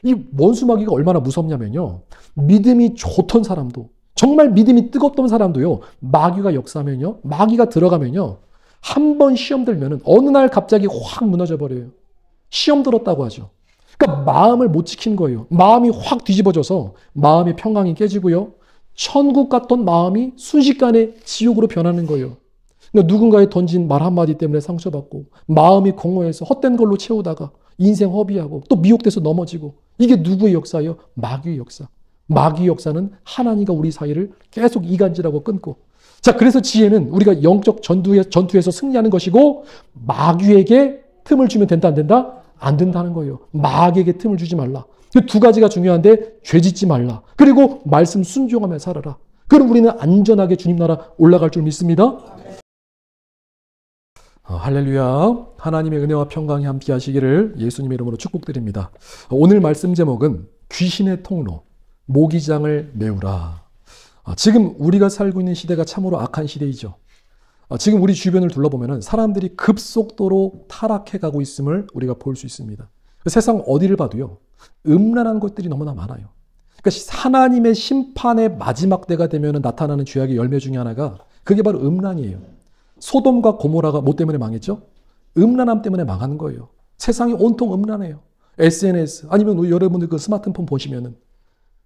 이 원수마귀가 얼마나 무섭냐면요. 믿음이 좋던 사람도, 정말 믿음이 뜨겁던 사람도요, 마귀가 역사하면요, 마귀가 들어가면요, 한 번 시험 들면은 어느 날 갑자기 확 무너져 버려요. 시험 들었다고 하죠. 그러니까 마음을 못 지킨 거예요. 마음이 확 뒤집어져서 마음의 평강이 깨지고요. 천국 같던 마음이 순식간에 지옥으로 변하는 거예요. 그러니까 누군가의 던진 말 한마디 때문에 상처받고 마음이 공허해서 헛된 걸로 채우다가 인생 허비하고 또 미혹돼서 넘어지고, 이게 누구의 역사예요? 마귀의 역사. 마귀의 역사는 하나님과 우리 사이를 계속 이간질하고 끊고, 자, 그래서 지혜는 우리가 영적 전투에서 승리하는 것이고, 마귀에게 틈을 주면 된다 안 된다? 안 된다는 거예요. 마귀에게 틈을 주지 말라. 그 두 가지가 중요한데, 죄 짓지 말라. 그리고 말씀 순종하며 살아라. 그럼 우리는 안전하게 주님 나라 올라갈 줄 믿습니다. 할렐루야. 하나님의 은혜와 평강이 함께 하시기를 예수님의 이름으로 축복드립니다. 오늘 말씀 제목은 귀신의 통로, 모기장을 메우라. 지금 우리가 살고 있는 시대가 참으로 악한 시대이죠. 지금 우리 주변을 둘러보면 사람들이 급속도로 타락해가고 있음을 우리가 볼 수 있습니다. 세상 어디를 봐도요, 음란한 것들이 너무나 많아요. 그러니까 하나님의 심판의 마지막 때가 되면 나타나는 죄악의 열매 중에 하나가 그게 바로 음란이에요. 소돔과 고모라가 뭐 때문에 망했죠? 음란함 때문에 망하는 거예요. 세상이 온통 음란해요. SNS 아니면 여러분들 그 스마트폰 보시면은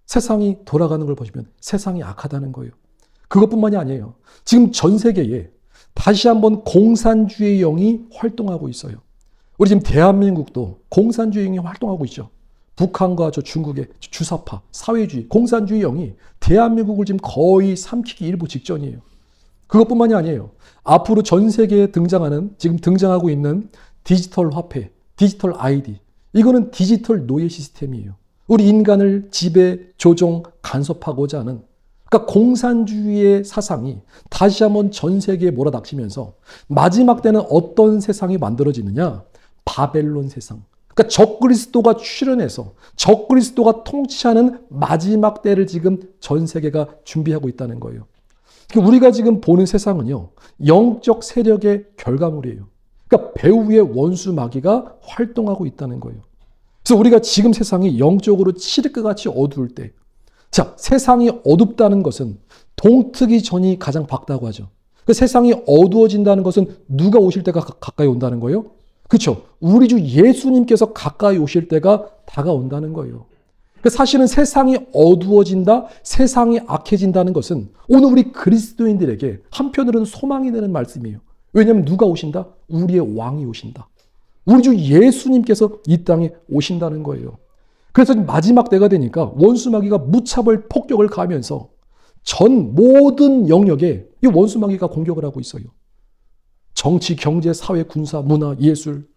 세상이 돌아가는 걸 보시면 세상이 악하다는 거예요. 그것뿐만이 아니에요. 지금 전 세계에 다시 한번 공산주의 영이 활동하고 있어요. 우리 지금 대한민국도 공산주의 영이 활동하고 있죠. 북한과 저 중국의 주사파, 사회주의, 공산주의 영이 대한민국을 지금 거의 삼키기 일보 직전이에요. 그것뿐만이 아니에요. 앞으로 전 세계에 지금 등장하고 있는 디지털 화폐, 디지털 아이디, 이거는 디지털 노예 시스템이에요. 우리 인간을 지배, 조종, 간섭하고자 하는, 그러니까 공산주의의 사상이 다시 한번 전 세계에 몰아닥치면서 마지막 때는 어떤 세상이 만들어지느냐? 바벨론 세상. 그러니까 적그리스도가 출현해서 적그리스도가 통치하는 마지막 때를 지금 전 세계가 준비하고 있다는 거예요. 우리가 지금 보는 세상은요, 영적 세력의 결과물이에요. 그러니까 배후의 원수 마귀가 활동하고 있다는 거예요. 그래서 우리가 지금 세상이 영적으로 칠흑과 같이 어두울 때, 자, 세상이 어둡다는 것은 동트기 전이 가장 밝다고 하죠. 그 세상이 어두워진다는 것은 누가 오실 때가 가까이 온다는 거예요? 그렇죠. 우리 주 예수님께서 가까이 오실 때가 다가온다는 거예요. 사실은 세상이 어두워진다, 세상이 악해진다는 것은 오늘 우리 그리스도인들에게 한편으로는 소망이 되는 말씀이에요. 왜냐하면 누가 오신다? 우리의 왕이 오신다. 우리 주 예수님께서 이 땅에 오신다는 거예요. 그래서 마지막 때가 되니까 원수마귀가 무차별 폭격을 가하면서 전 모든 영역에 이 원수마귀가 공격을 하고 있어요. 정치, 경제, 사회, 군사, 문화, 예술,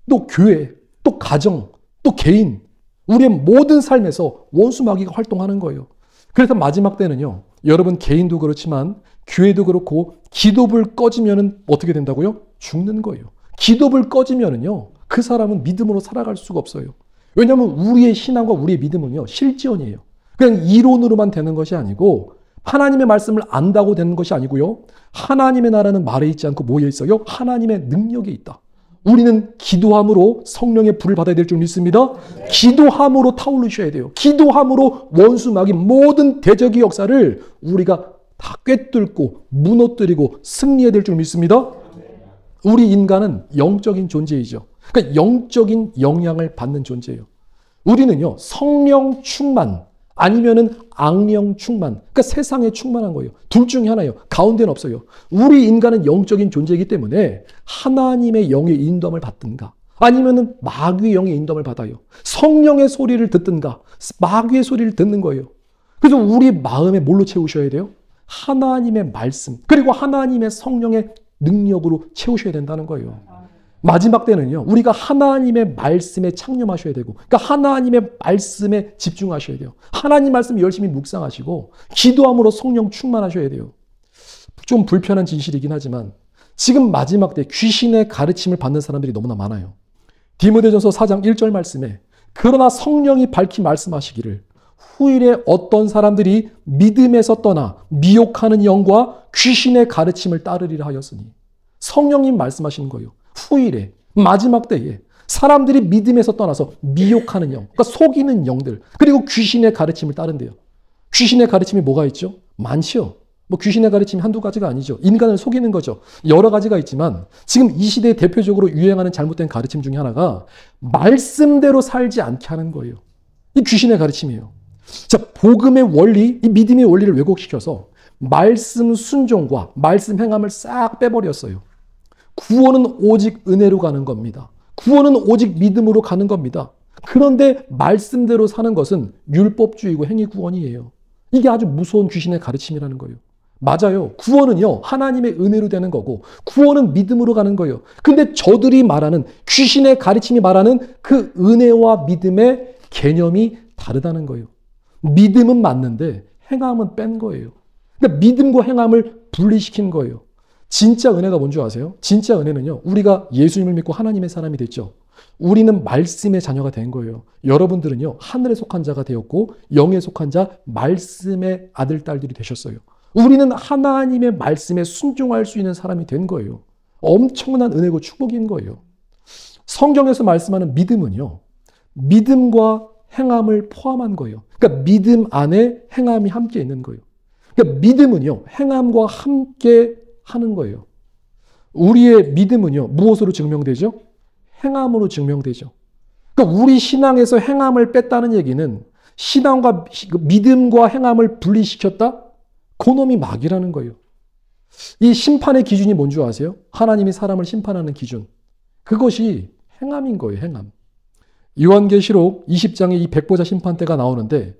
또 교회, 또 가정, 또 개인, 우리의 모든 삶에서 원수마귀가 활동하는 거예요. 그래서 마지막 때는요, 여러분 개인도 그렇지만 교회도 그렇고 기도불 꺼지면은 어떻게 된다고요? 죽는 거예요. 기도불 꺼지면은요, 그 사람은 믿음으로 살아갈 수가 없어요. 왜냐하면 우리의 신앙과 우리의 믿음은요, 실전이에요. 그냥 이론으로만 되는 것이 아니고 하나님의 말씀을 안다고 되는 것이 아니고요, 하나님의 나라는 말에 있지 않고 뭐에 있어요? 하나님의 능력에 있다. 우리는 기도함으로 성령의 불을 받아야 될 줄 믿습니다. 기도함으로 타오르셔야 돼요. 기도함으로 원수마귀 모든 대적의 역사를 우리가 다 꿰뚫고 무너뜨리고 승리해야 될 줄 믿습니다. 우리 인간은 영적인 존재이죠. 그러니까 영적인 영향을 받는 존재예요. 우리는요, 성령 충만 아니면은 악령 충만, 그러니까 세상에 충만한 거예요. 둘 중에 하나예요. 가운데는 없어요. 우리 인간은 영적인 존재이기 때문에 하나님의 영의 인도함을 받든가 아니면은 마귀의 영의 인도함을 받아요. 성령의 소리를 듣든가 마귀의 소리를 듣는 거예요. 그래서 우리 마음에 뭘로 채우셔야 돼요? 하나님의 말씀, 그리고 하나님의 성령의 능력으로 채우셔야 된다는 거예요. 마지막 때는요, 우리가 하나님의 말씀에 창념하셔야 되고, 그러니까 하나님의 말씀에 집중하셔야 돼요. 하나님 말씀 열심히 묵상하시고 기도함으로 성령 충만하셔야 돼요. 좀 불편한 진실이긴 하지만 지금 마지막 때 귀신의 가르침을 받는 사람들이 너무나 많아요. 디모데전서 4장 1절 말씀에 그러나 성령이 밝히 말씀하시기를 후일에 어떤 사람들이 믿음에서 떠나 미혹하는 영과 귀신의 가르침을 따르리라 하였으니, 성령님 말씀하시는 거예요. 후일에, 마지막 때에 사람들이 믿음에서 떠나서 미혹하는 영, 그러니까 속이는 영들, 그리고 귀신의 가르침을 따른대요. 귀신의 가르침이 뭐가 있죠? 많죠. 뭐 귀신의 가르침이 한두 가지가 아니죠. 인간을 속이는 거죠. 여러 가지가 있지만 지금 이 시대에 대표적으로 유행하는 잘못된 가르침 중에 하나가 말씀대로 살지 않게 하는 거예요. 이 귀신의 가르침이에요. 자, 복음의 원리, 이 믿음의 원리를 왜곡시켜서 말씀 순종과 말씀 행함을 싹 빼버렸어요. 구원은 오직 은혜로 가는 겁니다. 구원은 오직 믿음으로 가는 겁니다. 그런데 말씀대로 사는 것은 율법주의고 행위구원이에요. 이게 아주 무서운 귀신의 가르침이라는 거예요. 맞아요. 구원은요, 하나님의 은혜로 되는 거고, 구원은 믿음으로 가는 거예요. 근데 저들이 말하는, 귀신의 가르침이 말하는 그 은혜와 믿음의 개념이 다르다는 거예요. 믿음은 맞는데, 행함은 뺀 거예요. 그러니까 믿음과 행함을 분리시킨 거예요. 진짜 은혜가 뭔지 아세요? 진짜 은혜는요, 우리가 예수님을 믿고 하나님의 사람이 됐죠. 우리는 말씀의 자녀가 된 거예요. 여러분들은요, 하늘에 속한 자가 되었고, 영에 속한 자, 말씀의 아들, 딸들이 되셨어요. 우리는 하나님의 말씀에 순종할 수 있는 사람이 된 거예요. 엄청난 은혜고 축복인 거예요. 성경에서 말씀하는 믿음은요, 믿음과 행함을 포함한 거예요. 그러니까 믿음 안에 행함이 함께 있는 거예요. 그러니까 믿음은요, 행함과 함께 하는 거예요. 우리의 믿음은요, 무엇으로 증명되죠? 행함으로 증명되죠. 그러니까 우리 신앙에서 행함을 뺐다는 얘기는 신앙과 믿음과 행함을 분리시켰다? 그놈이 마귀라는 거예요. 이 심판의 기준이 뭔지 아세요? 하나님이 사람을 심판하는 기준. 그것이 행함인 거예요, 행함. 요한계시록 20장에 이 백보자 심판대가 나오는데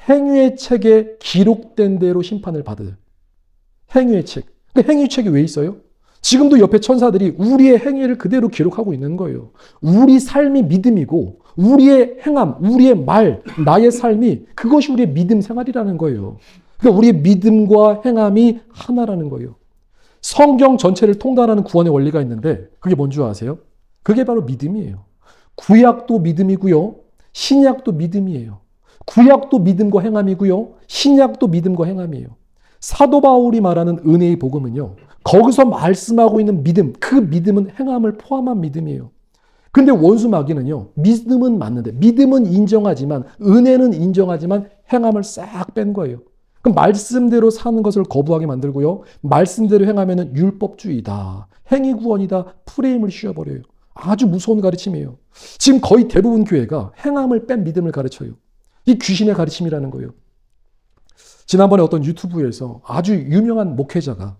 행위의 책에 기록된 대로 심판을 받을. 행위의 책. 그 행위 책이 왜 있어요? 지금도 옆에 천사들이 우리의 행위를 그대로 기록하고 있는 거예요. 우리 삶이 믿음이고 우리의 행함, 우리의 말, 나의 삶이 그것이 우리의 믿음 생활이라는 거예요. 그러니까 우리의 믿음과 행함이 하나라는 거예요. 성경 전체를 통달하는 구원의 원리가 있는데 그게 뭔지 아세요? 그게 바로 믿음이에요. 구약도 믿음이고요. 신약도 믿음이에요. 구약도 믿음과 행함이고요. 신약도 믿음과 행함이에요. 사도 바울이 말하는 은혜의 복음은요, 거기서 말씀하고 있는 믿음, 그 믿음은 행함을 포함한 믿음이에요. 근데 원수 마귀는요, 믿음은 맞는데, 믿음은 인정하지만, 은혜는 인정하지만, 행함을 싹 뺀 거예요. 그럼 말씀대로 사는 것을 거부하게 만들고요, 말씀대로 행하면은 율법주의다, 행위구원이다, 프레임을 씌워버려요. 아주 무서운 가르침이에요. 지금 거의 대부분 교회가 행함을 뺀 믿음을 가르쳐요. 이 귀신의 가르침이라는 거예요. 지난번에 어떤 유튜브에서 아주 유명한 목회자가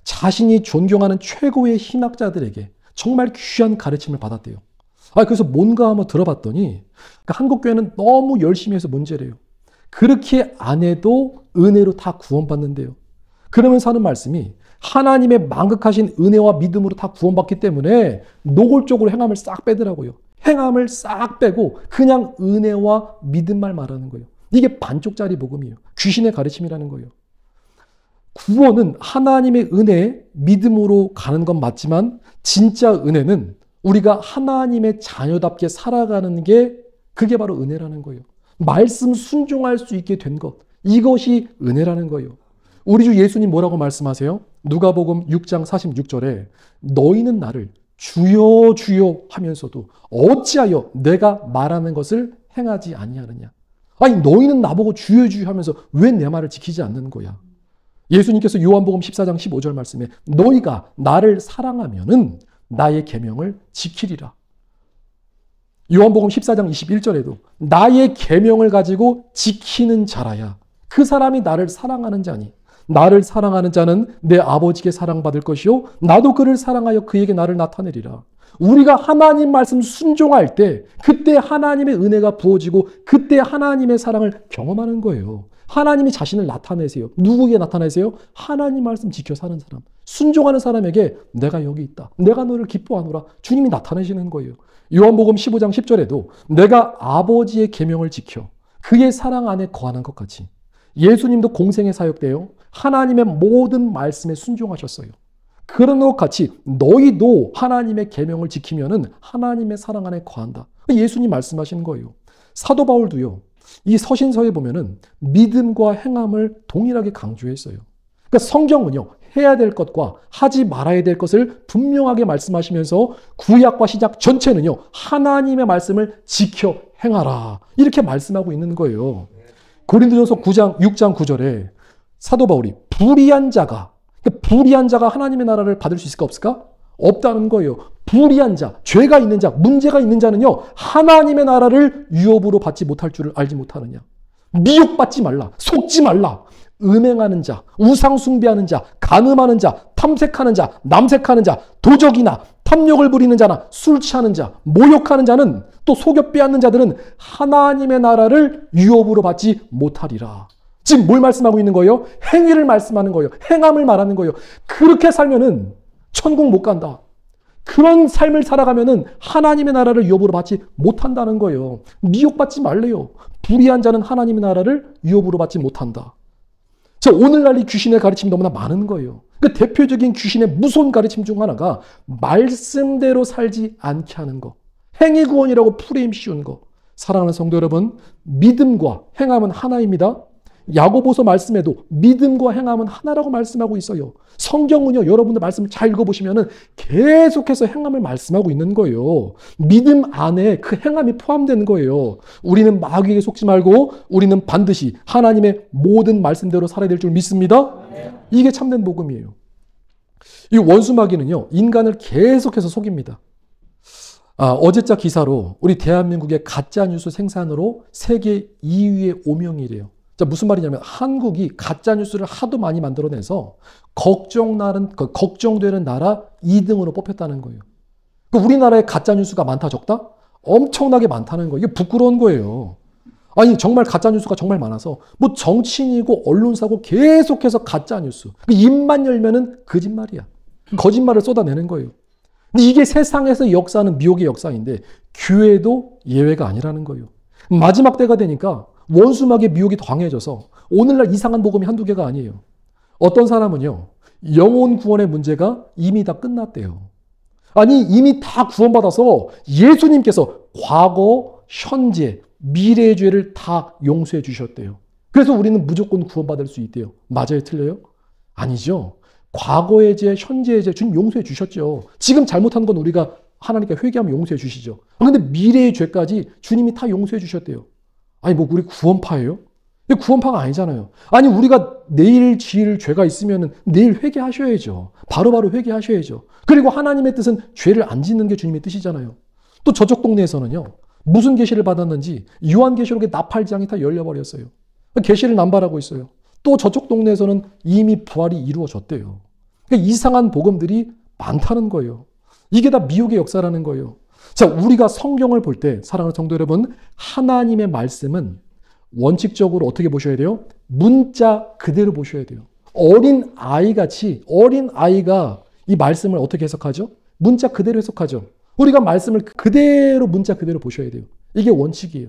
자신이 존경하는 최고의 신학자들에게 정말 귀한 가르침을 받았대요. 그래서 뭔가 한번 들어봤더니 한국 교회는 너무 열심히 해서 문제래요. 그렇게 안 해도 은혜로 다 구원받는데요. 그러면서 하는 말씀이 하나님의 망극하신 은혜와 믿음으로 다 구원받기 때문에 노골적으로 행함을 싹 빼더라고요. 행함을 싹 빼고 그냥 은혜와 믿음만 말하는 거예요. 이게 반쪽짜리 복음이에요. 귀신의 가르침이라는 거예요. 구원은 하나님의 은혜, 믿음으로 가는 건 맞지만 진짜 은혜는 우리가 하나님의 자녀답게 살아가는 게 그게 바로 은혜라는 거예요. 말씀 순종할 수 있게 된 것, 이것이 은혜라는 거예요. 우리 주 예수님 뭐라고 말씀하세요? 누가복음 6장 46절에 너희는 나를 주여 주여 하면서도 어찌하여 내가 말하는 것을 행하지 아니하느냐. 아니 너희는 나보고 주여 주여 하면서 왜 내 말을 지키지 않는 거야? 예수님께서 요한복음 14장 15절 말씀에 너희가 나를 사랑하면은 나의 계명을 지키리라. 요한복음 14장 21절에도 나의 계명을 가지고 지키는 자라야 그 사람이 나를 사랑하는 자니 나를 사랑하는 자는 내 아버지께 사랑받을 것이요 나도 그를 사랑하여 그에게 나를 나타내리라. 우리가 하나님 말씀 순종할 때 그때 하나님의 은혜가 부어지고 그때 하나님의 사랑을 경험하는 거예요. 하나님이 자신을 나타내세요. 누구에게 나타내세요? 하나님 말씀 지켜 사는 사람. 순종하는 사람에게 내가 여기 있다. 내가 너를 기뻐하노라. 주님이 나타내시는 거예요. 요한복음 15장 10절에도 내가 아버지의 계명을 지켜 그의 사랑 안에 거하는 것 같이 예수님도 공생의 사역 때요. 하나님의 모든 말씀에 순종하셨어요. 그런 것 같이 너희도 하나님의 계명을 지키면은 하나님의 사랑 안에 거한다. 예수님 말씀하시는 거예요. 사도 바울도요. 이 서신서에 보면은 믿음과 행함을 동일하게 강조했어요. 그러니까 성경은요. 해야 될 것과 하지 말아야 될 것을 분명하게 말씀하시면서 구약과 신약 전체는요, 하나님의 말씀을 지켜 행하라. 이렇게 말씀하고 있는 거예요. 고린도전서 6장 9절에 사도 바울이 불의한 자가 하나님의 나라를 받을 수 있을까 없을까? 없다는 거예요. 불의한 자, 죄가 있는 자, 문제가 있는 자는요, 하나님의 나라를 유업으로 받지 못할 줄을 알지 못하느냐. 미혹받지 말라, 속지 말라. 음행하는 자, 우상 숭배하는 자, 간음하는 자, 탐색하는 자, 남색하는 자, 도적이나 탐욕을 부리는 자나 술 취하는 자, 모욕하는 자는 또 속여 빼앗는 자들은 하나님의 나라를 유업으로 받지 못하리라. 지금 뭘 말씀하고 있는 거예요? 행위를 말씀하는 거예요. 행함을 말하는 거예요. 그렇게 살면은 천국 못 간다. 그런 삶을 살아가면은 하나님의 나라를 유업으로 받지 못한다는 거예요. 미혹받지 말래요. 불의한 자는 하나님의 나라를 유업으로 받지 못한다. 자, 오늘날 이 귀신의 가르침이 너무나 많은 거예요. 그 대표적인 귀신의 무서운 가르침 중 하나가 말씀대로 살지 않게 하는 거. 행위 구원이라고 프레임 씌운 거. 사랑하는 성도 여러분, 믿음과 행함은 하나입니다. 야고보서 말씀에도 믿음과 행함은 하나라고 말씀하고 있어요. 성경은요, 여러분들 말씀을 잘 읽어보시면은 계속해서 행함을 말씀하고 있는 거예요. 믿음 안에 그 행함이 포함된 거예요. 우리는 마귀에게 속지 말고 우리는 반드시 하나님의 모든 말씀대로 살아야 될 줄 믿습니다. 이게 참된 복음이에요. 이 원수 마귀는요, 인간을 계속해서 속입니다. 어제자 기사로 우리 대한민국의 가짜뉴스 생산으로 세계 2위의 오명이래요. 자, 무슨 말이냐면 한국이 가짜뉴스를 하도 많이 만들어내서 걱정되는 나라 2등으로 뽑혔다는 거예요. 우리나라에 가짜뉴스가 많다 적다? 엄청나게 많다는 거예요. 이게 부끄러운 거예요. 아니 정말 가짜뉴스가 정말 많아서 뭐 정치인이고 언론사고 계속해서 가짜뉴스. 입만 열면은 거짓말이야. 거짓말을 쏟아내는 거예요. 근데 이게 세상에서 역사는 미혹의 역사인데 교회도 예외가 아니라는 거예요. 마지막 때가 되니까 원수막의 미혹이 더 강해져서 오늘날 이상한 복음이 한두 개가 아니에요. 어떤 사람은요, 영혼 구원의 문제가 이미 다 끝났대요. 아니 이미 다 구원받아서 예수님께서 과거, 현재, 미래의 죄를 다 용서해 주셨대요. 그래서 우리는 무조건 구원받을 수 있대요. 맞아요? 틀려요? 아니죠. 과거의 죄, 현재의 죄 주님 용서해 주셨죠. 지금 잘못한 건 우리가 하나님께 회개하면 용서해 주시죠. 그런데 미래의 죄까지 주님이 다 용서해 주셨대요. 아니 뭐 우리 구원파예요? 구원파가 아니잖아요. 아니 우리가 내일 지을 죄가 있으면 내일 회개하셔야죠. 바로바로 회개하셔야죠. 그리고 하나님의 뜻은 죄를 안 짓는 게 주님의 뜻이잖아요. 또 저쪽 동네에서는요, 무슨 계시를 받았는지 요한계시록의 나팔장이 다 열려버렸어요. 계시를 남발하고 있어요. 또 저쪽 동네에서는 이미 부활이 이루어졌대요. 이상한 복음들이 많다는 거예요. 이게 다 미혹의 역사라는 거예요. 자, 우리가 성경을 볼 때 사랑하는 성도 여러분, 하나님의 말씀은 원칙적으로 어떻게 보셔야 돼요? 문자 그대로 보셔야 돼요. 어린 아이가 이 말씀을 어떻게 해석하죠? 문자 그대로 해석하죠. 우리가 말씀을 그대로 문자 그대로 보셔야 돼요. 이게 원칙이에요.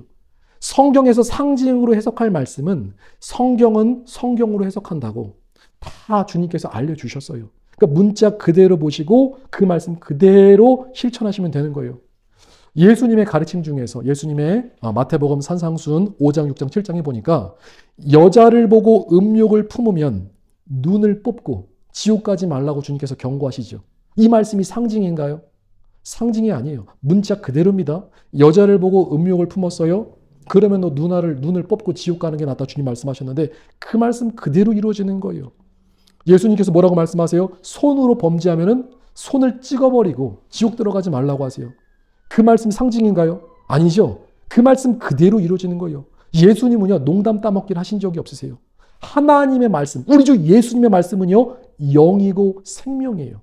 성경에서 상징으로 해석할 말씀은 성경은 성경으로 해석한다고 다 주님께서 알려주셨어요. 그러니까 문자 그대로 보시고 그 말씀 그대로 실천하시면 되는 거예요. 예수님의 가르침 중에서 예수님의 마태복음 산상순 5장, 6장, 7장에 보니까 여자를 보고 음욕을 품으면 눈을 뽑고 지옥 가지 말라고 주님께서 경고하시죠. 이 말씀이 상징인가요? 상징이 아니에요. 문자 그대로입니다. 여자를 보고 음욕을 품었어요. 그러면 너 눈을 뽑고 지옥 가는 게 낫다 주님 말씀하셨는데 그 말씀 그대로 이루어지는 거예요. 예수님께서 뭐라고 말씀하세요? 손으로 범죄하면은 손을 찍어버리고 지옥 들어가지 말라고 하세요. 그 말씀 상징인가요? 아니죠. 그 말씀 그대로 이루어지는 거예요. 예수님은요, 농담 따먹기를 하신 적이 없으세요. 하나님의 말씀, 우리 주 예수님의 말씀은요, 영이고 생명이에요.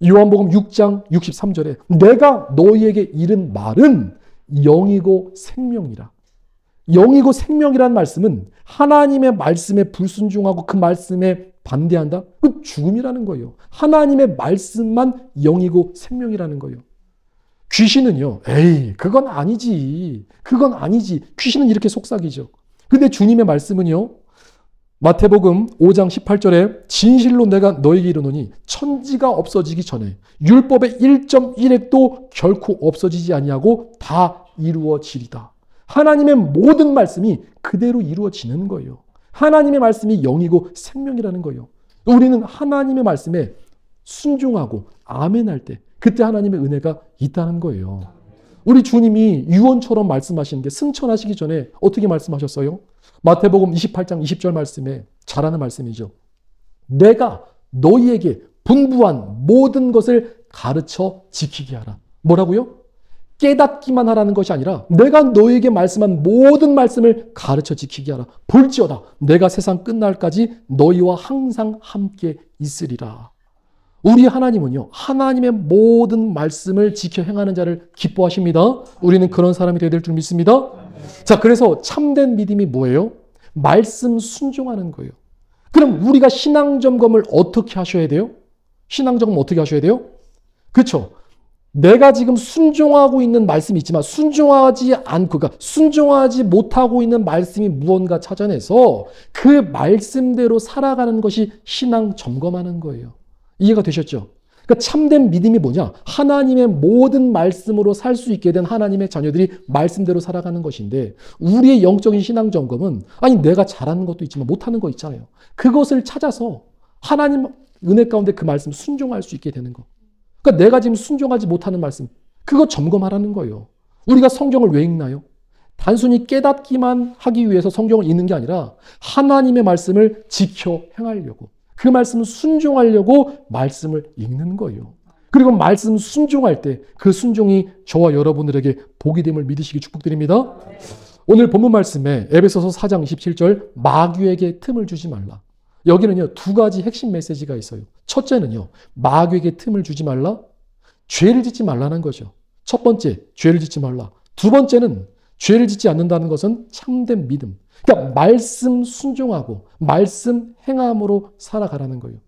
요한복음 6장 63절에 내가 너희에게 이른 말은 영이고 생명이라. 영이고 생명이라는 말씀은 하나님의 말씀에 불순종하고 그 말씀에 반대한다? 그 죽음이라는 거예요. 하나님의 말씀만 영이고 생명이라는 거예요. 귀신은요, 에이, 그건 아니지. 귀신은 이렇게 속삭이죠. 근데 주님의 말씀은요, 마태복음 5장 18절에 진실로 내가 너에게 이르노니 천지가 없어지기 전에 율법의 1.1획도 결코 없어지지 아니하고 다 이루어지리다. 하나님의 모든 말씀이 그대로 이루어지는 거예요. 하나님의 말씀이 영이고 생명이라는 거예요. 우리는 하나님의 말씀에 순종하고 아멘할 때 그때 하나님의 은혜가 있다는 거예요. 우리 주님이 유언처럼 말씀하시는 게 승천하시기 전에 어떻게 말씀하셨어요? 마태복음 28장 20절 말씀에 잘 아는 말씀이죠. 내가 너희에게 분부한 모든 것을 가르쳐 지키게 하라. 뭐라고요? 깨닫기만 하라는 것이 아니라 내가 너희에게 말씀한 모든 말씀을 가르쳐 지키게 하라. 볼지어다 내가 세상 끝날까지 너희와 항상 함께 있으리라. 우리 하나님은요, 하나님의 모든 말씀을 지켜 행하는 자를 기뻐하십니다. 우리는 그런 사람이 되어야 될 줄 믿습니다. 자, 그래서 참된 믿음이 뭐예요? 말씀 순종하는 거예요. 그럼 우리가 신앙 점검을 어떻게 하셔야 돼요? 신앙 점검 어떻게 하셔야 돼요? 그렇죠. 내가 지금 순종하고 있는 말씀이 있지만 순종하지 않고, 그러니까 순종하지 못하고 있는 말씀이 무언가 찾아내서 그 말씀대로 살아가는 것이 신앙 점검하는 거예요. 이해가 되셨죠? 그러니까 참된 믿음이 뭐냐? 하나님의 모든 말씀으로 살 수 있게 된 하나님의 자녀들이 말씀대로 살아가는 것인데, 우리의 영적인 신앙 점검은 아니 내가 잘하는 것도 있지만 못하는 거 있잖아요. 그것을 찾아서 하나님 은혜 가운데 그 말씀 순종할 수 있게 되는 거. 그러니까 내가 지금 순종하지 못하는 말씀, 그거 점검하라는 거예요. 우리가 성경을 왜 읽나요? 단순히 깨닫기만 하기 위해서 성경을 읽는 게 아니라 하나님의 말씀을 지켜 행하려고, 그 말씀을 순종하려고 말씀을 읽는 거예요. 그리고 말씀 순종할 때 그 순종이 저와 여러분들에게 복이 됨을 믿으시기 축복드립니다. 오늘 본문 말씀에 에베소서 4장 27절 마귀에게 틈을 주지 말라. 여기는요, 두 가지 핵심 메시지가 있어요. 첫째는요, 마귀에게 틈을 주지 말라. 죄를 짓지 말라는 거죠. 첫 번째, 죄를 짓지 말라. 두 번째는 죄를 짓지 않는다는 것은 참된 믿음. 그러니까 말씀 순종하고 말씀 행함으로 살아가라는 거예요.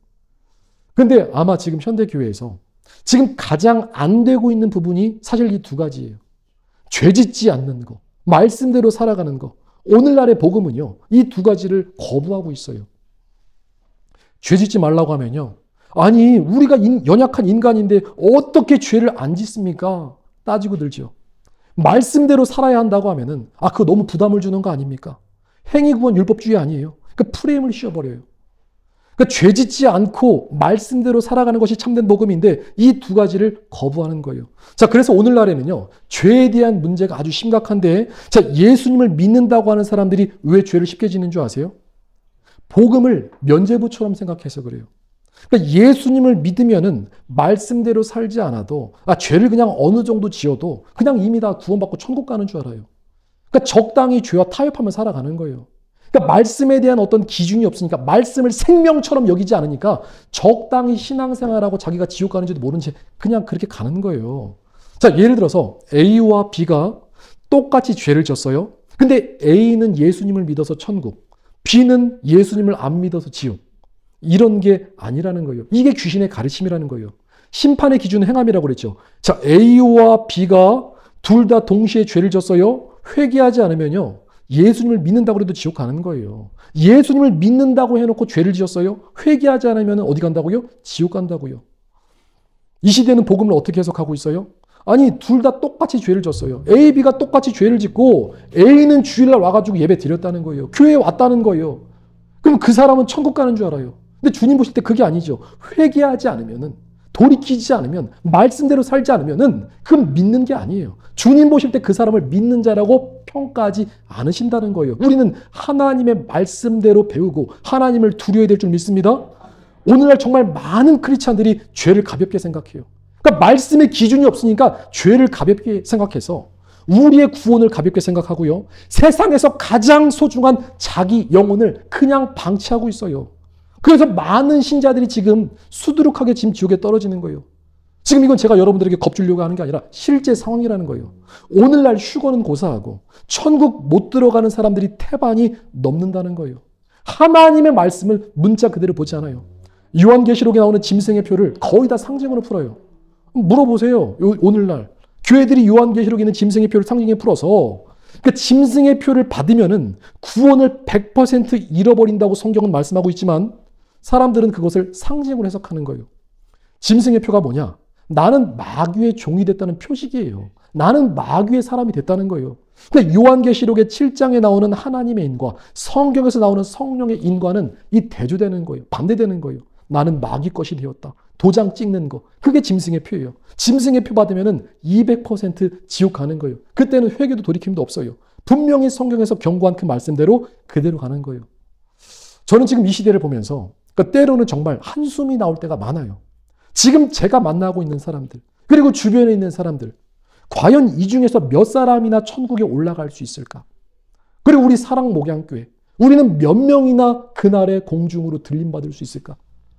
그런데 아마 지금 현대교회에서 지금 가장 안 되고 있는 부분이 사실 이 두 가지예요. 죄 짓지 않는 거, 말씀대로 살아가는 거. 오늘날의 복음은요, 이 두 가지를 거부하고 있어요. 죄 짓지 말라고 하면요, 아니 우리가 연약한 인간인데 어떻게 죄를 안 짓습니까? 따지고 들죠. 말씀대로 살아야 한다고 하면은 그거 너무 부담을 주는 거 아닙니까? 행위구원 율법주의 아니에요. 그러니까 프레임을 씌워버려요. 그러니까 죄 짓지 않고 말씀대로 살아가는 것이 참된 복음인데 이 두 가지를 거부하는 거예요. 자, 그래서 오늘날에는요, 죄에 대한 문제가 아주 심각한데, 자, 예수님을 믿는다고 하는 사람들이 왜 죄를 쉽게 짓는 줄 아세요? 복음을 면죄부처럼 생각해서 그래요. 그러니까 예수님을 믿으면은 말씀대로 살지 않아도, 죄를 그냥 어느 정도 지어도 그냥 이미 다 구원받고 천국 가는 줄 알아요. 그러니까 적당히 죄와 타협하며 살아가는 거예요. 그러니까 말씀에 대한 어떤 기준이 없으니까, 말씀을 생명처럼 여기지 않으니까 적당히 신앙생활하고 자기가 지옥 가는지도 모른 채 그냥 그렇게 가는 거예요. 자, 예를 들어서 A와 B가 똑같이 죄를 졌어요. 근데 A는 예수님을 믿어서 천국, B는 예수님을 안 믿어서 지옥. 이런 게 아니라는 거예요. 이게 귀신의 가르침이라는 거예요. 심판의 기준은 행함이라고 그랬죠. 자, A와 B가 둘 다 동시에 죄를 졌어요. 회개하지 않으면요, 예수님을 믿는다고 해도 지옥 가는 거예요. 예수님을 믿는다고 해놓고 죄를 지었어요. 회개하지 않으면 어디 간다고요? 지옥 간다고요. 이 시대는 복음을 어떻게 해석하고 있어요? 아니, 둘 다 똑같이 죄를 졌어요. A, B가 똑같이 죄를 짓고 A는 주일날 와가지고 예배 드렸다는 거예요. 교회에 왔다는 거예요. 그럼 그 사람은 천국 가는 줄 알아요. 근데 주님 보실 때 그게 아니죠. 회개하지 않으면은, 돌이키지 않으면, 말씀대로 살지 않으면은 그건 믿는 게 아니에요. 주님 보실 때 그 사람을 믿는 자라고 평가하지 않으신다는 거예요. 우리는 하나님의 말씀대로 배우고 하나님을 두려워야 될 줄 믿습니다. 오늘날 정말 많은 크리스찬들이 죄를 가볍게 생각해요. 그러니까 말씀의 기준이 없으니까 죄를 가볍게 생각해서 우리의 구원을 가볍게 생각하고요, 세상에서 가장 소중한 자기 영혼을 그냥 방치하고 있어요. 그래서 많은 신자들이 지금 수두룩하게 지금 지옥에 떨어지는 거예요. 지금 이건 제가 여러분들에게 겁주려고 하는 게 아니라 실제 상황이라는 거예요. 오늘날 휴거는 고사하고 천국 못 들어가는 사람들이 태반이 넘는다는 거예요. 하나님의 말씀을 문자 그대로 보지 않아요. 요한계시록에 나오는 짐승의 표를 거의 다 상징으로 풀어요. 물어보세요. 오늘날 교회들이 요한계시록에 있는 짐승의 표를 상징에 풀어서 그 짐승의 표를 받으면은 구원을 100% 잃어버린다고 성경은 말씀하고 있지만 사람들은 그것을 상징으로 해석하는 거예요. 짐승의 표가 뭐냐? 나는 마귀의 종이 됐다는 표식이에요. 나는 마귀의 사람이 됐다는 거예요. 근데 요한계시록의 7장에 나오는 하나님의 인과 성경에서 나오는 성령의 인과는 이 대조되는 거예요. 반대되는 거예요. 나는 마귀 것이 되었다. 도장 찍는 거. 그게 짐승의 표예요. 짐승의 표 받으면은 200% 지옥 가는 거예요. 그때는 회개도 돌이킴도 없어요. 분명히 성경에서 경고한 그 말씀대로 그대로 가는 거예요. 저는 지금 이 시대를 보면서 그러니까 때로는 정말 한숨이 나올 때가 많아요. 지금 제가 만나고 있는 사람들, 그리고 주변에 있는 사람들, 과연 이 중에서 몇 사람이나 천국에 올라갈 수 있을까? 그리고 우리 사랑 목양교회, 우리는 몇 명이나 그날의 공중으로 들림받을 수 있을까?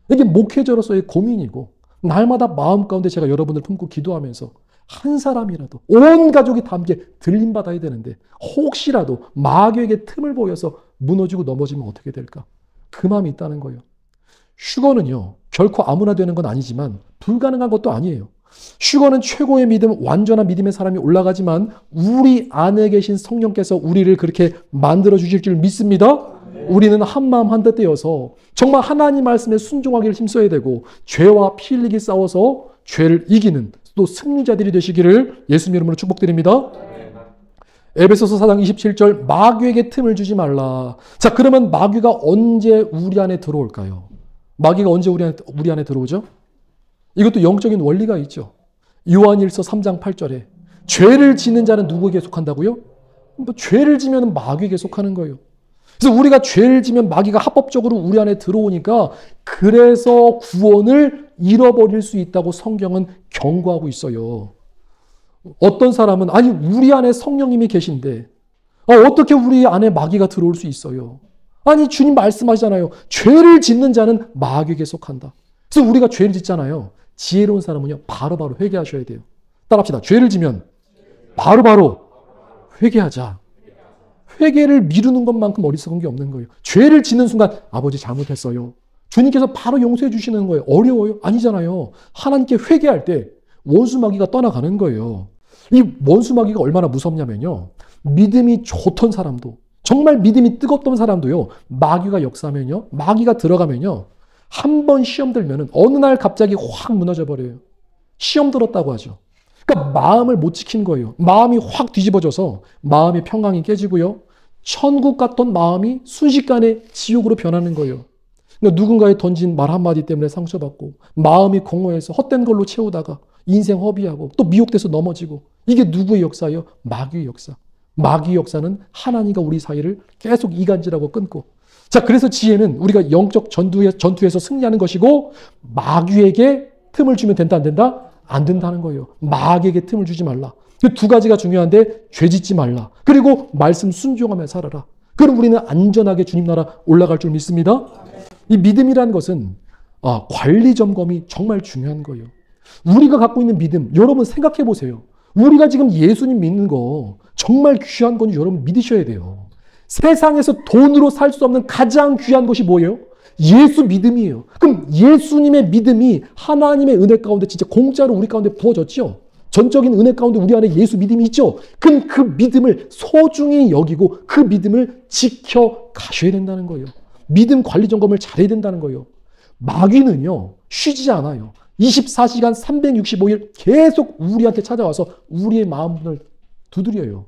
이게 목회자로서의 고민이고, 날마다 마음 가운데 제가 여러분을 품고 기도하면서 한 사람이라도, 온 가족이 다 함께 들림받아야 되는데 혹시라도 마귀에게 틈을 보여서 무너지고 넘어지면 어떻게 될까? 그 마음이 있다는 거예요. 휴거는요, 결코 아무나 되는 건 아니지만 불가능한 것도 아니에요. 휴거는 최고의 믿음, 완전한 믿음의 사람이 올라가지만 우리 안에 계신 성령께서 우리를 그렇게 만들어 주실 줄 믿습니다. 우리는 한마음 한뜻 되어서 정말 하나님 말씀에 순종하기를 힘써야 되고 죄와 피 흘리기 싸워서 죄를 이기는 또 승리자들이 되시기를 예수님 이름으로 축복드립니다. 에베소서 4장 27절 마귀에게 틈을 주지 말라. 자, 그러면 마귀가 언제 우리 안에 들어올까요? 마귀가 언제 우리 안에 들어오죠? 이것도 영적인 원리가 있죠. 요한일서 3장 8절에 죄를 짓는 자는 누구에게 속한다고요? 죄를 지면 마귀에게 속하는 거예요. 그래서 우리가 죄를 지면 마귀가 합법적으로 우리 안에 들어오니까 그래서 구원을 잃어버릴 수 있다고 성경은 경고하고 있어요. 어떤 사람은 아니 우리 안에 성령님이 계신데 어떻게 우리 안에 마귀가 들어올 수 있어요? 아니 주님 말씀하시잖아요. 죄를 짓는 자는 마귀에게 속한다. 그래서 우리가 죄를 짓잖아요. 지혜로운 사람은요 바로바로 회개하셔야 돼요. 따라합시다. 죄를 지면 바로바로 회개하자. 회개를 미루는 것만큼 어리석은 게 없는 거예요. 죄를 짓는 순간 아버지 잘못했어요. 주님께서 바로 용서해 주시는 거예요. 어려워요? 아니잖아요. 하나님께 회개할 때 원수마귀가 떠나가는 거예요. 이 원수마귀가 얼마나 무섭냐면요. 믿음이 좋던 사람도 정말 믿음이 뜨겁던 사람도요. 마귀가 역사하면요. 마귀가 들어가면요. 한 번 시험 들면은 어느 날 갑자기 확 무너져 버려요. 시험 들었다고 하죠. 그러니까 마음을 못 지킨 거예요. 마음이 확 뒤집어져서 마음의 평강이 깨지고요. 천국 같던 마음이 순식간에 지옥으로 변하는 거예요. 그러니까 누군가의 던진 말 한마디 때문에 상처받고 마음이 공허해서 헛된 걸로 채우다가 인생 허비하고 또 미혹돼서 넘어지고 이게 누구의 역사예요? 마귀의 역사. 마귀의 역사는 하나님과 우리 사이를 계속 이간질하고 끊고 자 그래서 지혜는 우리가 영적 전투에서 승리하는 것이고 마귀에게 틈을 주면 된다 안 된다? 안 된다는 거예요. 마귀에게 틈을 주지 말라. 그 두 가지가 중요한데 죄 짓지 말라. 그리고 말씀 순종하며 살아라. 그럼 우리는 안전하게 주님 나라 올라갈 줄 믿습니다. 이 믿음이라는 것은 관리 점검이 정말 중요한 거예요. 우리가 갖고 있는 믿음 여러분 생각해 보세요. 우리가 지금 예수님 믿는 거 정말 귀한 건지 여러분 믿으셔야 돼요. 세상에서 돈으로 살 수 없는 가장 귀한 것이 뭐예요? 예수 믿음이에요. 그럼 예수님의 믿음이 하나님의 은혜 가운데 진짜 공짜로 우리 가운데 부어졌죠. 전적인 은혜 가운데 우리 안에 예수 믿음이 있죠. 그럼 그 믿음을 소중히 여기고 그 믿음을 지켜 가셔야 된다는 거예요. 믿음 관리 점검을 잘해야 된다는 거예요. 마귀는요. 쉬지 않아요. 24시간 365일 계속 우리한테 찾아와서 우리의 마음을 두드려요.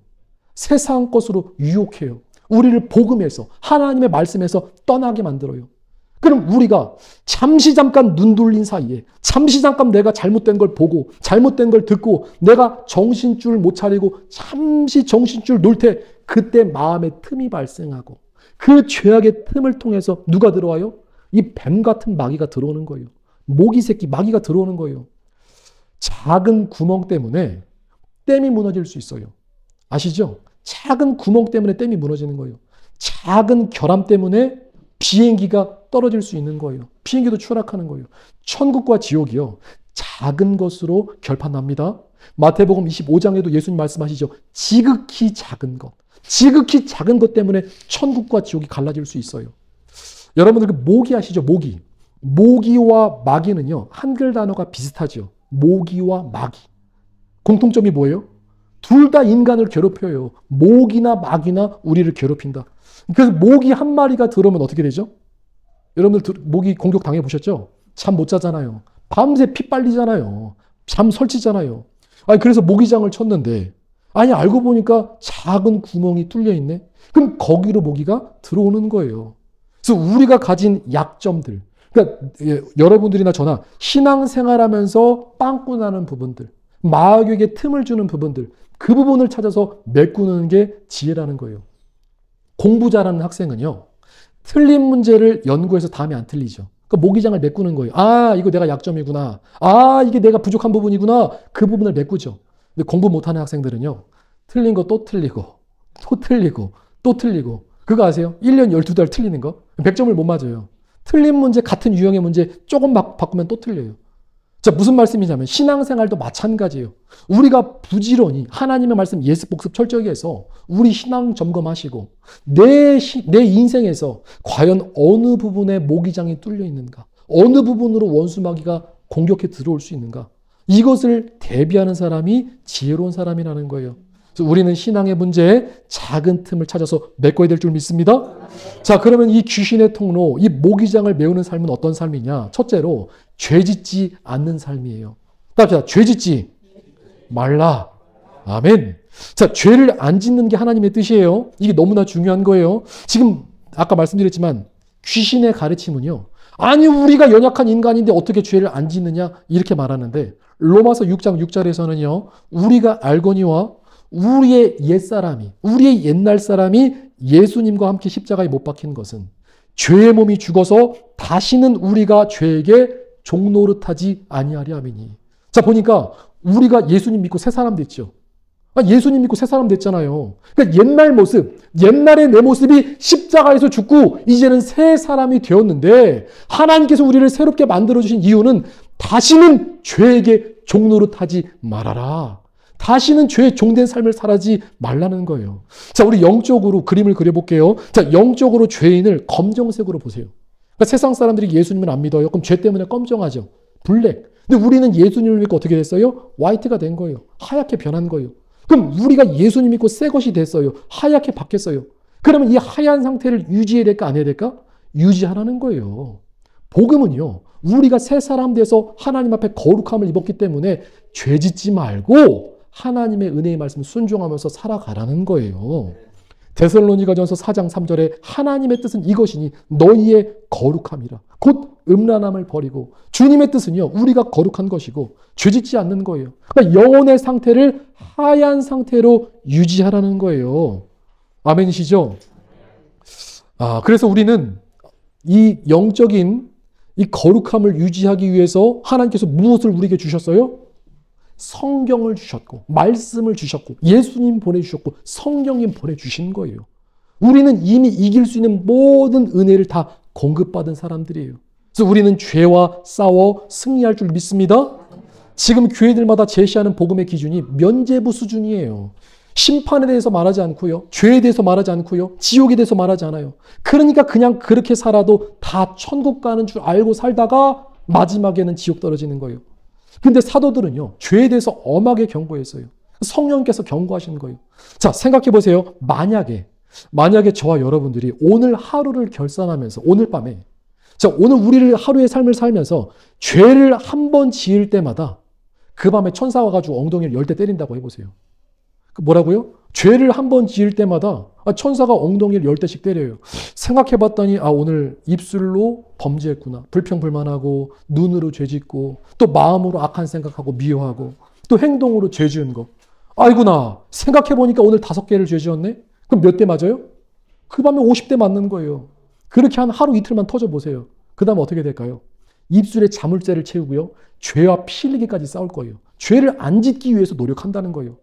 세상 것으로 유혹해요. 우리를 복음에서 하나님의 말씀에서 떠나게 만들어요. 그럼 우리가 잠시 잠깐 눈 돌린 사이에 잠시 잠깐 내가 잘못된 걸 보고 잘못된 걸 듣고 내가 정신줄 못 차리고 잠시 정신줄 놓을 때 그때 마음에 틈이 발생하고 그 죄악의 틈을 통해서 누가 들어와요? 이 뱀 같은 마귀가 들어오는 거예요. 모기 새끼 마귀가 들어오는 거예요. 작은 구멍 때문에 댐이 무너질 수 있어요. 아시죠? 작은 구멍 때문에 댐이 무너지는 거예요. 작은 결함 때문에 비행기가 떨어질 수 있는 거예요. 비행기도 추락하는 거예요. 천국과 지옥이요. 작은 것으로 결판납니다. 마태복음 25장에도 예수님 말씀하시죠. 지극히 작은 것. 지극히 작은 것 때문에 천국과 지옥이 갈라질 수 있어요. 여러분들 그 모기 아시죠? 모기. 모기와 마귀는요. 한글 단어가 비슷하죠. 모기와 마귀. 공통점이 뭐예요? 둘 다 인간을 괴롭혀요. 모기나 마귀나 우리를 괴롭힌다. 그래서 모기 한 마리가 들어오면 어떻게 되죠? 여러분들 모기 공격 당해보셨죠? 잠 못 자잖아요. 밤새 피 빨리잖아요. 잠 설치잖아요. 그래서 모기장을 쳤는데 아니 알고 보니까 작은 구멍이 뚫려 있네. 그럼 거기로 모기가 들어오는 거예요. 그래서 우리가 가진 약점들, 그러니까 여러분들이나 저나 신앙생활하면서 빵꾸 나는 부분들, 마귀에게 틈을 주는 부분들, 그 부분을 찾아서 메꾸는 게 지혜라는 거예요. 공부 잘하는 학생은요, 틀린 문제를 연구해서 다음에 안 틀리죠. 그러니까 모기장을 메꾸는 거예요. 아, 이거 내가 약점이구나. 아, 이게 내가 부족한 부분이구나. 그 부분을 메꾸죠. 근데 공부 못하는 학생들은요, 틀린 거 또 틀리고, 또 틀리고, 또 틀리고. 그거 아세요? 1년 12달 틀리는 거? 100점을 못 맞아요. 틀린 문제, 같은 유형의 문제 조금 바꾸면 또 틀려요. 자, 무슨 말씀이냐면 신앙생활도 마찬가지예요. 우리가 부지런히 하나님의 말씀 예습 복습 철저히 해서 우리 신앙 점검하시고 내 인생에서 과연 어느 부분에 모기장이 뚫려 있는가? 어느 부분으로 원수마귀가 공격해 들어올 수 있는가? 이것을 대비하는 사람이 지혜로운 사람이라는 거예요. 그래서 우리는 신앙의 문제에 작은 틈을 찾아서 메꿔야 될 줄 믿습니다. 자, 그러면 이 귀신의 통로, 이 모기장을 메우는 삶은 어떤 삶이냐? 첫째로 죄 짓지 않는 삶이에요. 답시다. 죄 짓지 말라. 아멘. 자, 죄를 안 짓는 게 하나님의 뜻이에요. 이게 너무나 중요한 거예요. 지금 아까 말씀드렸지만 귀신의 가르침은요, 아니 우리가 연약한 인간인데 어떻게 죄를 안 짓느냐 이렇게 말하는데 로마서 6장 6절에서는요, 우리가 알거니와 우리의 옛사람이, 우리의 옛날 사람이 예수님과 함께 십자가에 못 박힌 것은 죄의 몸이 죽어서 다시는 우리가 죄에게 종노릇하지 아니하리 함이니. 자, 보니까 우리가 예수님 믿고 새 사람 됐죠. 예수님 믿고 새 사람 됐잖아요. 그러니까 옛날 모습, 옛날의 내 모습이 십자가에서 죽고 이제는 새 사람이 되었는데 하나님께서 우리를 새롭게 만들어주신 이유는 다시는 죄에게 종노릇하지 말아라. 다시는 죄의 종된 삶을 살아지 말라는 거예요. 자, 우리 영적으로 그림을 그려볼게요. 자, 영적으로 죄인을 검정색으로 보세요. 그러니까 세상 사람들이 예수님을 안 믿어요. 그럼 죄 때문에 검정하죠. 블랙. 근데 우리는 예수님을 믿고 어떻게 됐어요? 화이트가 된 거예요. 하얗게 변한 거예요. 그럼 우리가 예수님 믿고 새 것이 됐어요. 하얗게 바뀌었어요. 그러면 이 하얀 상태를 유지해야 될까 안 해야 될까? 유지하라는 거예요. 복음은요, 우리가 새 사람 돼서 하나님 앞에 거룩함을 입었기 때문에 죄 짓지 말고 하나님의 은혜의 말씀을 순종하면서 살아가라는 거예요. 데살로니가전서 4장 3절에 하나님의 뜻은 이것이니 너희의 거룩함이라. 곧 음란함을 버리고, 주님의 뜻은요, 우리가 거룩한 것이고 죄 짓지 않는 거예요. 그러니까 영혼의 상태를 하얀 상태로 유지하라는 거예요. 아멘이시죠? 그래서 우리는 이 영적인 이 거룩함을 유지하기 위해서 하나님께서 무엇을 우리에게 주셨어요? 성경을 주셨고, 말씀을 주셨고, 예수님 보내주셨고, 성령님 보내주신 거예요. 우리는 이미 이길 수 있는 모든 은혜를 다 공급받은 사람들이에요. 그래서 우리는 죄와 싸워 승리할 줄 믿습니다. 지금 교회들마다 제시하는 복음의 기준이 면죄부 수준이에요. 심판에 대해서 말하지 않고요. 죄에 대해서 말하지 않고요. 지옥에 대해서 말하지 않아요. 그러니까 그냥 그렇게 살아도 다 천국 가는 줄 알고 살다가 마지막에는 지옥 떨어지는 거예요. 근데 사도들은요, 죄에 대해서 엄하게 경고했어요. 성령께서 경고하시는 거예요. 자, 생각해 보세요. 만약에 저와 여러분들이 오늘 하루를 결산하면서, 오늘 밤에, 자, 오늘 우리를 하루의 삶을 살면서 죄를 한 번 지을 때마다 그 밤에 천사 와가지고 엉덩이를 10대 때린다고 해보세요. 뭐라고요? 죄를 한 번 지을 때마다 천사가 엉덩이를 10대씩 때려요. 생각해 봤더니 오늘 입술로 범죄했구나. 불평불만하고, 눈으로 죄짓고, 또 마음으로 악한 생각하고 미워하고, 또 행동으로 죄 지은 거. 아이구나. 생각해 보니까 오늘 5개를 죄 지었네? 그럼 몇 대 맞아요? 그 밤에 50대 맞는 거예요. 그렇게 한 하루 이틀만 터져 보세요. 그 다음에 어떻게 될까요? 입술에 자물쇠를 채우고요, 죄와 피 흘리기까지 싸울 거예요. 죄를 안 짓기 위해서 노력한다는 거예요.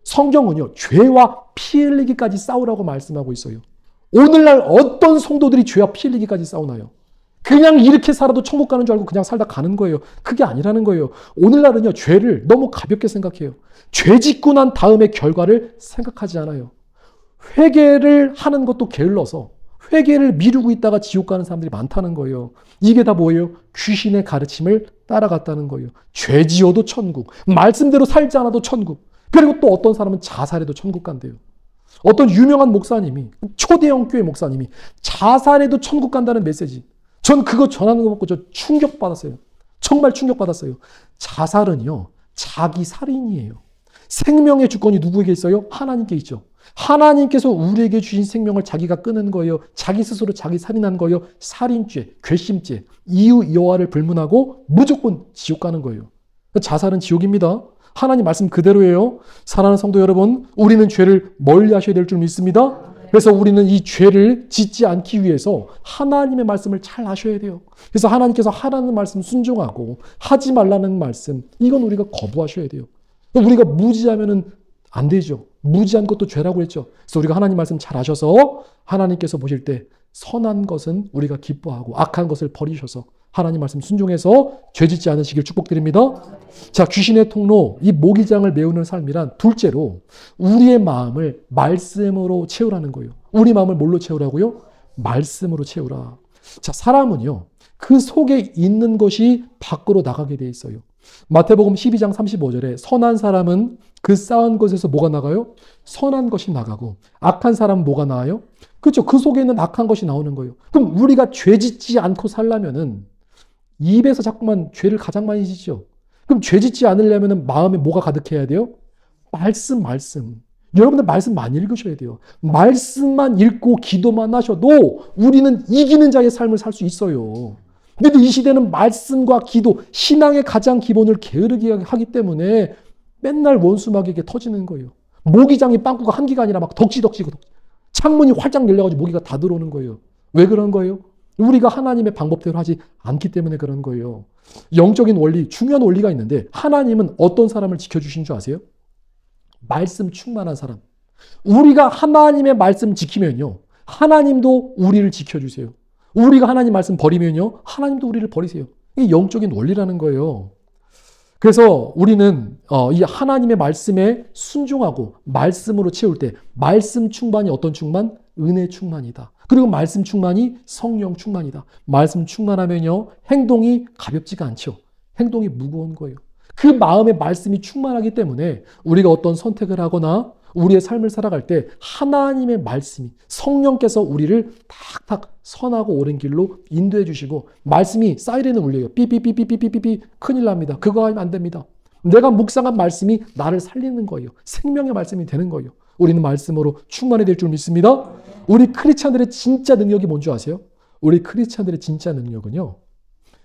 성경은요, 죄와 피 흘리기까지 싸우라고 말씀하고 있어요. 오늘날 어떤 성도들이 죄와 피 흘리기까지 싸우나요? 그냥 이렇게 살아도 천국 가는 줄 알고 그냥 살다 가는 거예요. 그게 아니라는 거예요. 오늘날은요, 죄를 너무 가볍게 생각해요. 죄 짓고 난 다음에 결과를 생각하지 않아요. 회개를 하는 것도 게을러서 회개를 미루고 있다가 지옥 가는 사람들이 많다는 거예요. 이게 다 뭐예요? 귀신의 가르침을 따라갔다는 거예요. 죄 지어도 천국, 말씀대로 살지 않아도 천국. 그리고 또 어떤 사람은 자살해도 천국 간대요. 어떤 유명한 목사님이, 초대형 교회 목사님이 자살해도 천국 간다는 메시지. 전 그거 전하는 거 보고 저 충격받았어요. 정말 충격받았어요. 자살은요, 자기 살인이에요. 생명의 주권이 누구에게 있어요? 하나님께 있죠. 하나님께서 우리에게 주신 생명을 자기가 끊은 거예요. 자기 스스로 자기 살인한 거예요. 살인죄, 괘씸죄, 이유 여호와를 불문하고 무조건 지옥 가는 거예요. 자살은 지옥입니다. 하나님 말씀 그대로예요. 사랑하는 성도 여러분, 우리는 죄를 멀리 하셔야 될 줄 믿습니다. 그래서 우리는 이 죄를 짓지 않기 위해서 하나님의 말씀을 잘 아셔야 돼요. 그래서 하나님께서 하라는 말씀 순종하고 하지 말라는 말씀, 이건 우리가 거부하셔야 돼요. 우리가 무지하면은 안 되죠. 무지한 것도 죄라고 했죠. 그래서 우리가 하나님 말씀 잘 아셔서 하나님께서 보실 때 선한 것은 우리가 기뻐하고 악한 것을 버리셔서 하나님 말씀 순종해서 죄 짓지 않으시길 축복드립니다. 자, 귀신의 통로, 이 모기장을 메우는 삶이란 둘째로 우리의 마음을 말씀으로 채우라는 거예요. 우리 마음을 뭘로 채우라고요? 말씀으로 채우라. 자, 사람은요, 그 속에 있는 것이 밖으로 나가게 돼 있어요. 마태복음 12장 35절에 선한 사람은 그 쌓은 것에서 뭐가 나가요? 선한 것이 나가고 악한 사람은 뭐가 나와요? 그렇죠. 그 속에 있는 악한 것이 나오는 거예요. 그럼 우리가 죄 짓지 않고 살려면은 입에서 자꾸만 죄를 가장 많이 짓죠. 그럼 죄 짓지 않으려면 마음에 뭐가 가득해야 돼요? 말씀. 여러분들 말씀 많이 읽으셔야 돼요. 말씀만 읽고 기도만 하셔도 우리는 이기는 자의 삶을 살 수 있어요. 근데 이 시대는 말씀과 기도, 신앙의 가장 기본을 게으르게 하기 때문에 맨날 원수마귀에게 터지는 거예요. 모기장이 빵꾸가 한 개가 아니라 막 덕지덕지고 창문이 활짝 열려가지고 모기가 다 들어오는 거예요. 왜 그런 거예요? 우리가 하나님의 방법대로 하지 않기 때문에 그런 거예요. 영적인 원리, 중요한 원리가 있는데 하나님은 어떤 사람을 지켜주신 줄 아세요? 말씀 충만한 사람. 우리가 하나님의 말씀 지키면요, 하나님도 우리를 지켜주세요. 우리가 하나님 말씀 버리면요, 하나님도 우리를 버리세요. 이게 영적인 원리라는 거예요. 그래서 우리는 이 하나님의 말씀에 순종하고 말씀으로 채울 때 말씀 충만이 어떤 충만? 은혜 충만이다. 그리고 말씀 충만이 성령 충만이다. 말씀 충만하면요, 행동이 가볍지가 않죠. 행동이 무거운 거예요. 그 마음에 말씀이 충만하기 때문에 우리가 어떤 선택을 하거나 우리의 삶을 살아갈 때 하나님의 말씀이, 성령께서 우리를 탁탁 선하고 옳은 길로 인도해 주시고, 말씀이 사이렌을 울려요. 삐삐삐삐삐삐삐, 큰일 납니다. 그거 하면 안 됩니다. 내가 묵상한 말씀이 나를 살리는 거예요. 생명의 말씀이 되는 거예요. 우리는 말씀으로 충만해야 될 줄 믿습니다. 우리 크리스찬들의 진짜 능력이 뭔지 아세요? 우리 크리스찬들의 진짜 능력은요,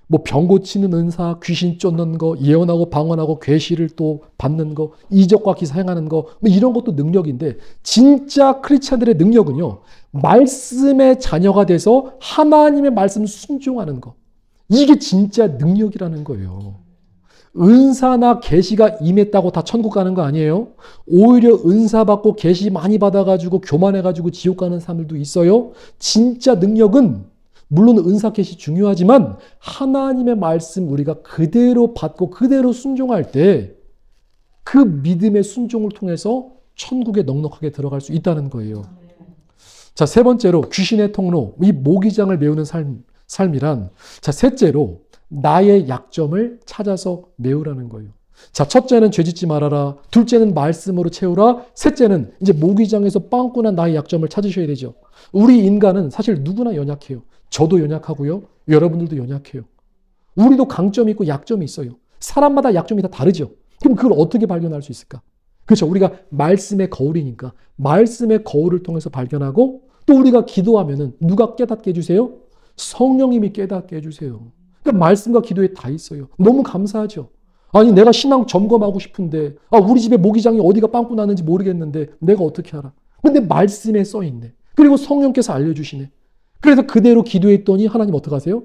뭐 병 고치는 은사, 귀신 쫓는 거, 예언하고 방언하고 계시를 또 받는 거, 이적과 기사 행하는 거, 뭐 이런 것도 능력인데, 진짜 크리스찬들의 능력은요, 말씀의 자녀가 돼서 하나님의 말씀 순종하는 거. 이게 진짜 능력이라는 거예요. 은사나 계시가 임했다고 다 천국 가는 거 아니에요? 오히려 은사 받고 계시 많이 받아가지고 교만해가지고 지옥 가는 사람들도 있어요. 진짜 능력은 물론 은사 계시 중요하지만 하나님의 말씀 우리가 그대로 받고 그대로 순종할 때 그 믿음의 순종을 통해서 천국에 넉넉하게 들어갈 수 있다는 거예요. 자, 세 번째로 귀신의 통로, 이 모기장을 메우는 삶이란, 자, 셋째로 나의 약점을 찾아서 메우라는 거예요. 자, 첫째는 죄짓지 말아라. 둘째는 말씀으로 채우라. 셋째는 이제 모기장에서 빵꾸난 나의 약점을 찾으셔야 되죠. 우리 인간은 사실 누구나 연약해요. 저도 연약하고요. 여러분들도 연약해요. 우리도 강점이 있고 약점이 있어요. 사람마다 약점이 다 다르죠. 그럼 그걸 어떻게 발견할 수 있을까? 그렇죠. 우리가 말씀의 거울이니까 말씀의 거울을 통해서 발견하고, 또 우리가 기도하면은 누가 깨닫게 해주세요? 성령님이 깨닫게 해주세요. 그러니까 말씀과 기도에 다 있어요. 너무 감사하죠. 아니, 내가 신앙 점검하고 싶은데, 우리 집에 모기장이 어디가 빵꾸 나는지 모르겠는데 내가 어떻게 알아? 근데 말씀에 써 있네. 그리고 성령께서 알려주시네. 그래서 그대로 기도했더니 하나님 어떻게 하세요?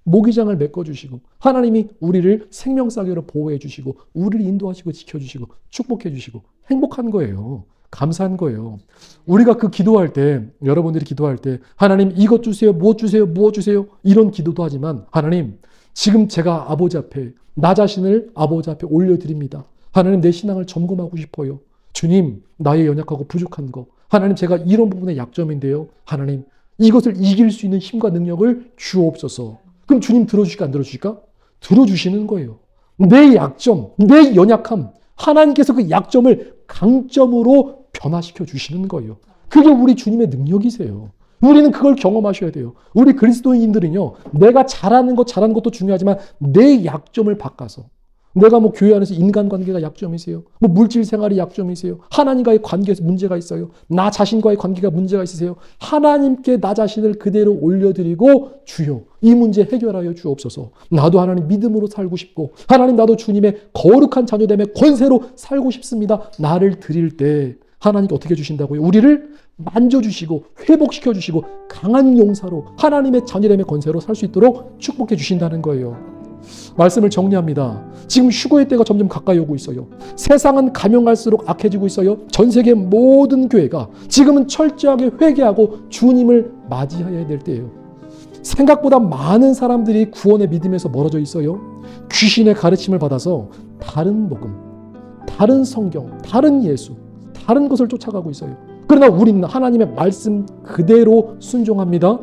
모기장을 메꿔주시고, 하나님이 우리를 생명사계로 보호해주시고, 우리를 인도하시고 지켜주시고 축복해주시고 행복한 거예요. 감사한 거예요. 우리가 그 기도할 때, 여러분들이 기도할 때 하나님 이것 주세요, 무엇 주세요, 무엇 주세요, 이런 기도도 하지만, 하나님 지금 제가 아버지 앞에 나 자신을 아버지 앞에 올려드립니다. 하나님 내 신앙을 점검하고 싶어요. 주님, 나의 연약하고 부족한 거, 하나님 제가 이런 부분의 약점인데요, 하나님 이것을 이길 수 있는 힘과 능력을 주옵소서. 그럼 주님 들어주실까 안 들어주실까? 들어주시는 거예요. 내 약점, 내 연약함, 하나님께서 그 약점을 강점으로 변화시켜 주시는 거예요. 그게 우리 주님의 능력이세요. 우리는 그걸 경험하셔야 돼요. 우리 그리스도인들은요, 내가 잘하는 것도 중요하지만 내 약점을 바꿔서 내가 뭐 교회 안에서 인간관계가 약점이세요? 뭐 물질 생활이 약점이세요? 하나님과의 관계에서 문제가 있어요? 나 자신과의 관계가 문제가 있으세요? 하나님께 나 자신을 그대로 올려드리고 주여 이 문제 해결하여 주옵소서. 나도 하나님 믿음으로 살고 싶고 하나님 나도 주님의 거룩한 자녀됨의 권세로 살고 싶습니다. 나를 드릴 때 하나님께 어떻게 주신다고요? 우리를 만져주시고 회복시켜주시고 강한 용사로 하나님의 자녀됨의 권세로 살 수 있도록 축복해 주신다는 거예요. 말씀을 정리합니다. 지금 휴거의 때가 점점 가까이 오고 있어요. 세상은 가면 갈수록 악해지고 있어요. 전 세계 모든 교회가 지금은 철저하게 회개하고 주님을 맞이해야 될 때예요. 생각보다 많은 사람들이 구원의 믿음에서 멀어져 있어요. 귀신의 가르침을 받아서 다른 복음, 다른 성경, 다른 예수, 다른 것을 쫓아가고 있어요. 그러나 우리는 하나님의 말씀 그대로 순종합니다.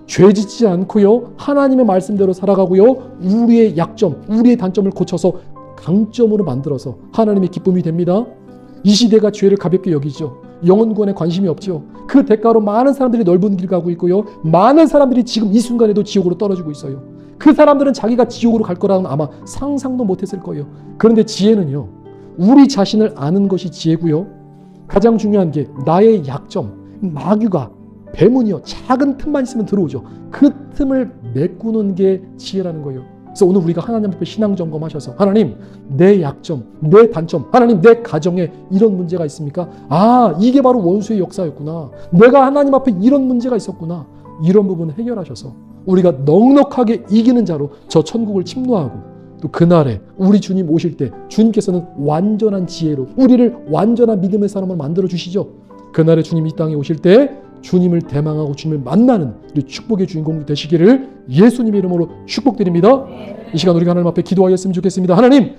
죄 짓지 않고요. 하나님의 말씀대로 살아가고요. 우리의 약점, 우리의 단점을 고쳐서 강점으로 만들어서 하나님의 기쁨이 됩니다. 이 시대가 죄를 가볍게 여기죠. 영혼 구원에 관심이 없죠. 그 대가로 많은 사람들이 넓은 길 가고 있고요. 많은 사람들이 지금 이 순간에도 지옥으로 떨어지고 있어요. 그 사람들은 자기가 지옥으로 갈 거라는 아마 상상도 못했을 거예요. 그런데 지혜는요. 우리 자신을 아는 것이 지혜고요. 가장 중요한 게 나의 약점, 마귀가 배문이요. 작은 틈만 있으면 들어오죠. 그 틈을 메꾸는 게 지혜라는 거예요. 그래서 오늘 우리가 하나님 앞에 신앙 점검하셔서 하나님 내 약점, 내 단점, 하나님 내 가정에 이런 문제가 있습니까? 아 이게 바로 원수의 역사였구나. 내가 하나님 앞에 이런 문제가 있었구나. 이런 부분을 해결하셔서 우리가 넉넉하게 이기는 자로 저 천국을 침노하고 또 그날에 우리 주님 오실 때 주님께서는 완전한 지혜로 우리를 완전한 믿음의 사람을 만들어 주시죠. 그날에 주님 이 땅에 오실 때 주님을 대망하고 주님을 만나는 우리 축복의 주인공이 되시기를 예수님의 이름으로 축복드립니다. 이 시간 우리가 하나님 앞에 기도하였으면 좋겠습니다. 하나님